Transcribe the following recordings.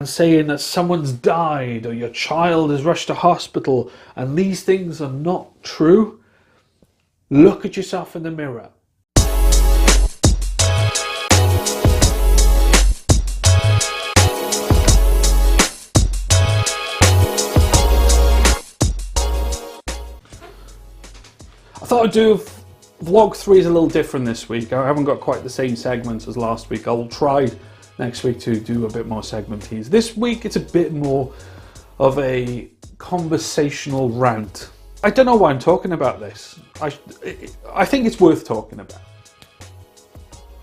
saying that someone's died or your child is rushed to hospital and these things are not true, look at yourself in the mirror. I thought I'd do vlog 3 is a little different this week. I haven't got quite the same segments as last week. I'll try next week to do a bit more segmentees. This week it's a bit more of a conversational rant. I don't know why I'm talking about this. I think it's worth talking about.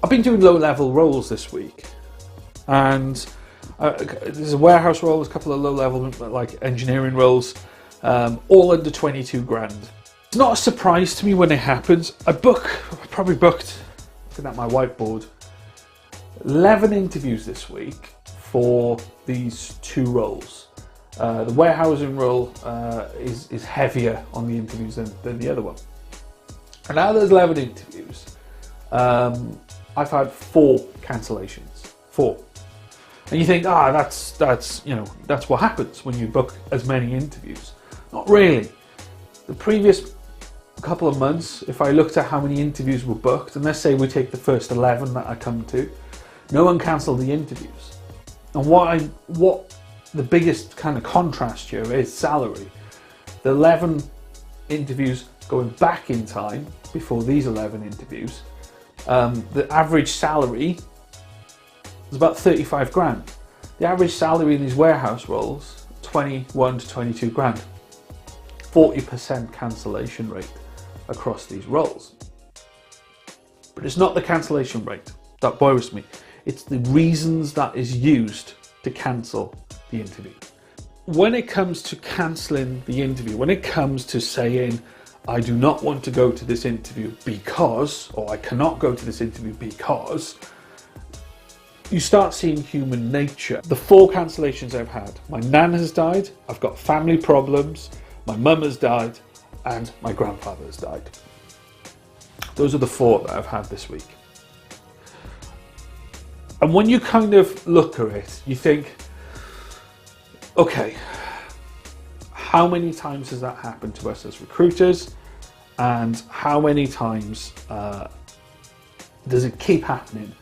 I've been doing low-level roles this week, and there's a warehouse role, there's a couple of low-level like engineering roles, all under 22 grand. It's not a surprise to me when it happens. I probably booked, looking at my whiteboard, 11 interviews this week for these 2 roles. The warehousing role is heavier on the interviews than the other one. And out of those 11 interviews, I've had 4 cancellations. 4. And you think, that's what happens when you book as many interviews. Not really. The previous couple of months, if I looked at how many interviews were booked, and let's say we take the first 11 that I come to, no one cancelled the interviews. And what the biggest kind of contrast here is salary. The 11 interviews going back in time before these 11 interviews, the average salary was about 35 grand. The average salary in these warehouse roles, 21 to 22 grand. 40% cancellation rate across these roles. But it's not the cancellation rate that worries me. It's the reasons that is used to cancel the interview. When it comes to cancelling the interview, when it comes to saying, I do not want to go to this interview because, or I cannot go to this interview because, you start seeing human nature. The 4 cancellations I've had, my nan has died, I've got family problems, my mum has died, and my grandfather has died. Those are the 4 that I've had this week. And when you kind of look at it, you think, okay, how many times has that happened to us as recruiters? And how many times does it keep happening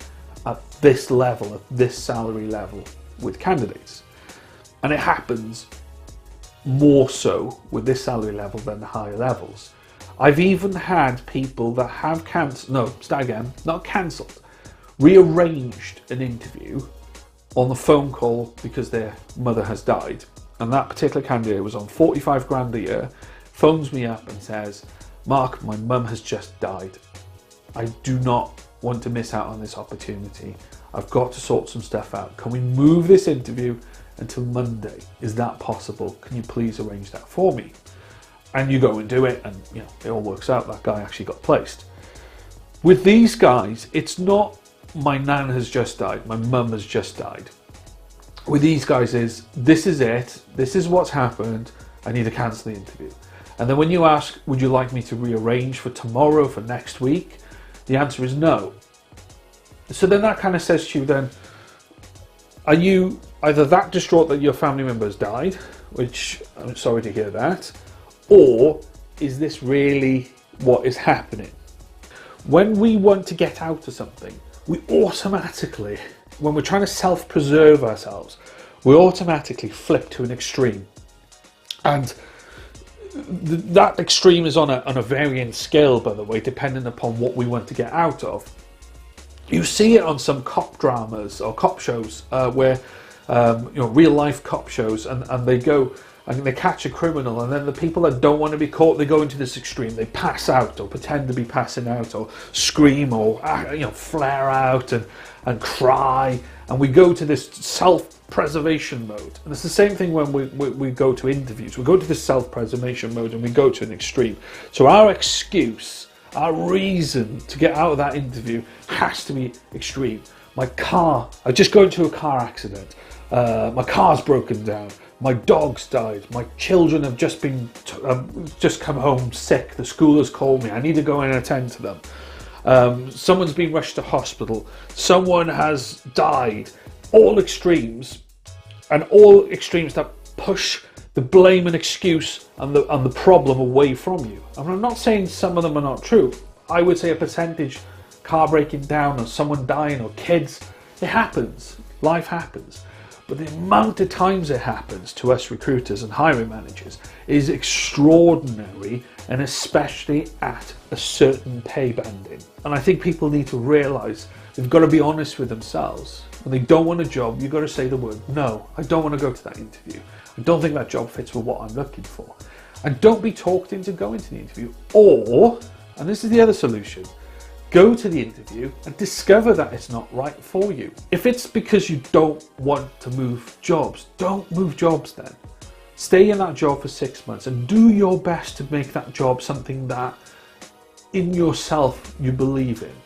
at this level, at this salary level with candidates? And it happens more so with this salary level than the higher levels. I've even had people that have rearranged an interview on the phone call because their mother has died. And that particular candidate was on 45 grand a year, phones me up and says, Mark, my mum has just died. I do not want to miss out on this opportunity. I've got to sort some stuff out. Can we move this interview until Monday? Is that possible? Can you please arrange that for me? And you go and do it, and it all works out. That guy actually got placed. With these guys, it's not my nan has just died, my mum has just died. With these guys this is it, this is what's happened, I need to cancel the interview. And then when you ask, would you like me to rearrange for tomorrow, for next week? The answer is no. So then that kind of says to you then, are you either that distraught that your family member has died, which I'm sorry to hear that, or is this really what is happening? When we want to get out of something, we automatically, when we're trying to self-preserve ourselves, we automatically flip to an extreme. And that extreme is on a varying scale, by the way, depending upon what we want to get out of. You see it on some cop dramas or cop shows where, real life cop shows, and they go and they catch a criminal, and then the people that don't want to be caught, they go into this extreme. They pass out or pretend to be passing out or scream or flare out and cry, and we go to this self-preservation mode. And it's the same thing when we go to interviews. We go to this self-preservation mode and we go to an extreme. So our excuse, our reason to get out of that interview has to be extreme. I just got into a car accident. My car's broken down. My dog's died. My children have just come home sick. The school has called me. I need to go and attend to them. Someone's been rushed to hospital. Someone has died. All extremes. and all extremes that push the blame and excuse and the problem away from you. And I'm not saying some of them are not true. I would say a percentage, car breaking down or someone dying or kids, it happens. Life happens. But the amount of times it happens to us recruiters and hiring managers is extraordinary, and especially at a certain pay banding. And I think people need to realise they've got to be honest with themselves. When they don't want a job, you've got to say the word, no, I don't want to go to that interview. I don't think that job fits with what I'm looking for. And don't be talked into going to the interview. Or, and this is the other solution, go to the interview and discover that it's not right for you. If it's because you don't want to move jobs, don't move jobs then. Stay in that job for 6 months and do your best to make that job something that in yourself you believe in.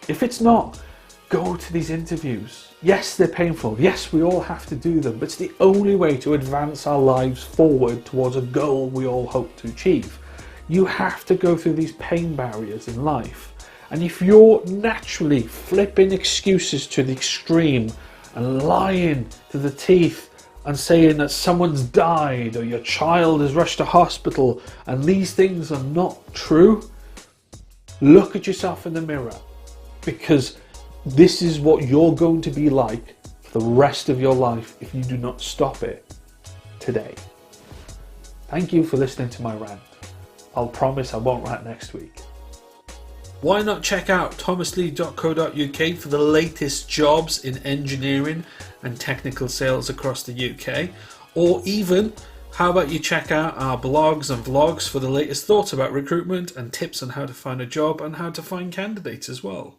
If it's not, go to these interviews. Yes, they're painful. Yes, we all have to do them, but it's the only way to advance our lives forward towards a goal we all hope to achieve. You have to go through these pain barriers in life. And if you're naturally flipping excuses to the extreme and lying to the teeth and saying that someone's died or your child is rushed to hospital and these things are not true, look at yourself in the mirror, because this is what you're going to be like for the rest of your life if you do not stop it today. Thank you for listening to my rant. I'll promise I won't rant next week. Why not check out thomaslee.co.uk for the latest jobs in engineering and technical sales across the UK? Or even, how about you check out our blogs and vlogs for the latest thoughts about recruitment and tips on how to find a job and how to find candidates as well.